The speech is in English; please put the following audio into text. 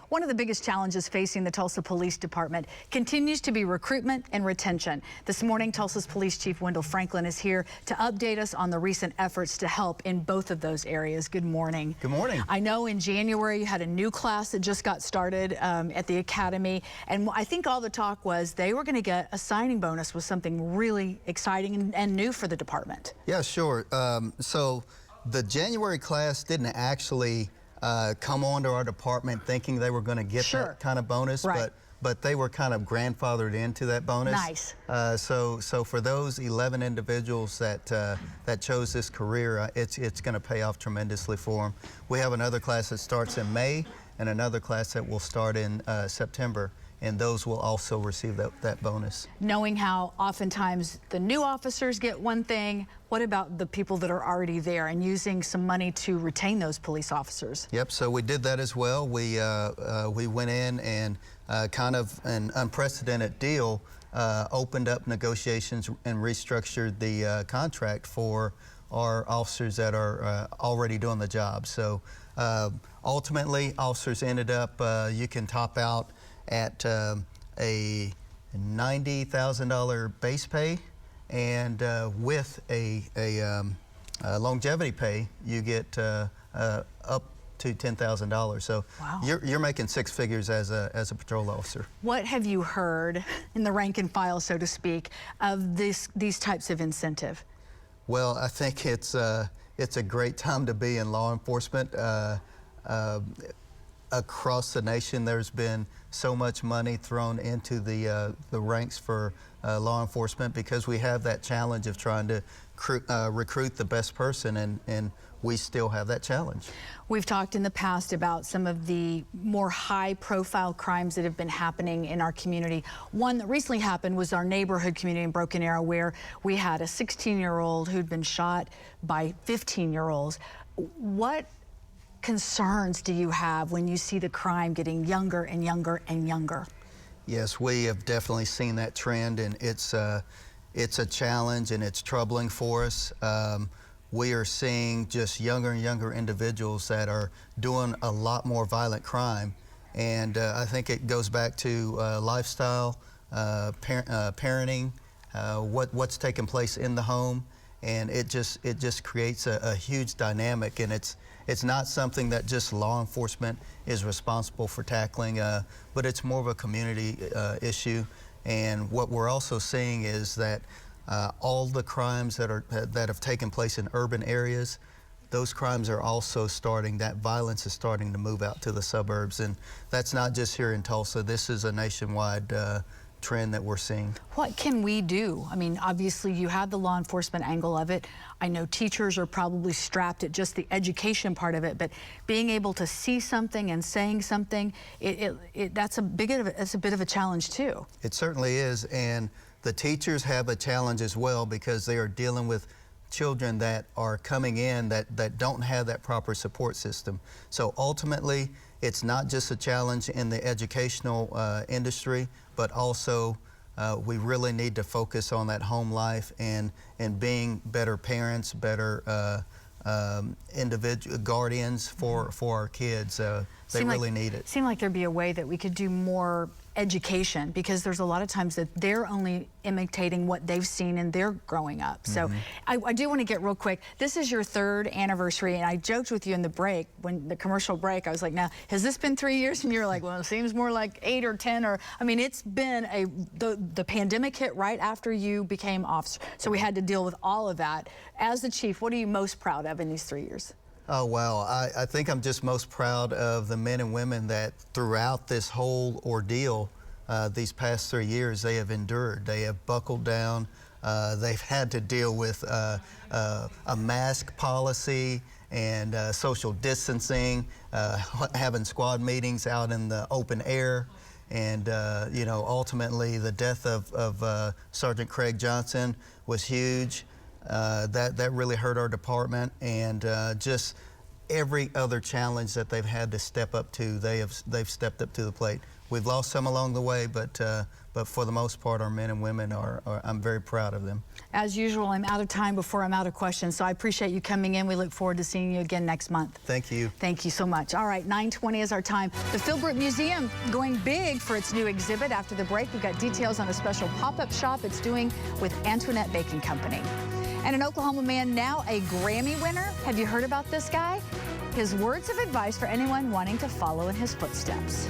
One of the biggest challenges facing the Tulsa Police Department continues to be recruitment and retention. This morning, Tulsa's Police Chief Wendell is here to update us on the recent efforts to help in both of those areas. Good morning. Good morning. I know in January you had a new class that just got started at the academy, and I think all the talk was they were going to get a signing bonus with something really exciting and new for the department. Yeah, sure. So the January class didn't actually come onto our department thinking they were going to get that kind of bonus, right. but they were kind of grandfathered into that bonus. Nice. So for those 11 individuals that chose this career, it's going to pay off tremendously for them. We have another class that starts in May and another class that will start in September, and those will also receive that bonus. Knowing how oftentimes the new officers get one thing, what about the people that are already there and using some money to retain those police officers? Yep, so we did that as well. We went in and kind of an unprecedented deal, opened up negotiations and restructured the contract for our officers that are already doing the job. So ultimately, officers ended up, you can top out at a $90,000 base pay, and with a longevity pay, you get up to $10,000. So wow. You're making six figures as a patrol officer. What have you heard in the rank and file, so to speak, of these types of incentive? Well, I think it's a great time to be in law enforcement. Across the nation, there's been so much money thrown into the ranks for law enforcement because we have that challenge of trying to recruit the best person, and we still have that challenge. We've talked in the past about some of the more high-profile crimes that have been happening in our community. One that recently happened was our neighborhood community in Broken Arrow, where we had a 16-year-old who'd been shot by 15-year-olds. What concerns do you have when you see the crime getting younger and younger and younger? Yes, we have definitely seen that trend, and it's a challenge and it's troubling for us. We are seeing just younger and younger individuals that are doing a lot more violent crime, and I think it goes back to lifestyle, parenting, what's taking place in the home, and it just creates a huge dynamic, and it's not something that just law enforcement is responsible for tackling, but it's more of a community issue. And what we're also seeing is that all the crimes that have taken place in urban areas, those crimes are also starting, that violence is starting to move out to the suburbs. And that's not just here in Tulsa. This is a nationwide trend that we're seeing. What can we do? I mean, obviously you have the law enforcement angle of it. I know teachers are probably strapped at just the education part of it, but being able to see something and saying something, that's a bit of a challenge too. It certainly is, and the teachers have a challenge as well because they are dealing with children that are coming in that don't have that proper support system. So ultimately, it's not just a challenge in the educational industry, but also we really need to focus on that home life and being better parents, better individual guardians for our kids. They really need it. Seemed like there'd be a way that we could do more education, because there's a lot of times that they're only imitating what they've seen in their growing up. So I do want to get real quick. This is your 3rd anniversary, and I joked with you in the break, when the commercial break, I was like, now, has this been 3 years? And you're like, well, it seems more like 8 or 10, or, I mean, it's been the pandemic hit right after you became officer. So we had to deal with all of that. As the chief, what are you most proud of in these 3 years? Oh, wow. I think I'm just most proud of the men and women that throughout this whole ordeal, these past 3 years, they have endured. They have buckled down. They've had to deal with a mask policy and social distancing, having squad meetings out in the open air. And, you know, ultimately the death of Sergeant Craig Johnson was huge. That really hurt our department, and just every other challenge that they've had to step up to, they've stepped up to the plate. We've lost some along the way, but for the most part, our men and women I'm very proud of them. As usual, I'm out of time before I'm out of questions, so I appreciate you coming in. We look forward to seeing you again next month. Thank you. Thank you so much. All right, 9:20 is our time. The Philbrook Museum going big for its new exhibit. After the break, we've got details on a special pop-up shop it's doing with Antoinette Baking Company. And an Oklahoma man, now a Grammy winner. Have you heard about this guy? His words of advice for anyone wanting to follow in his footsteps.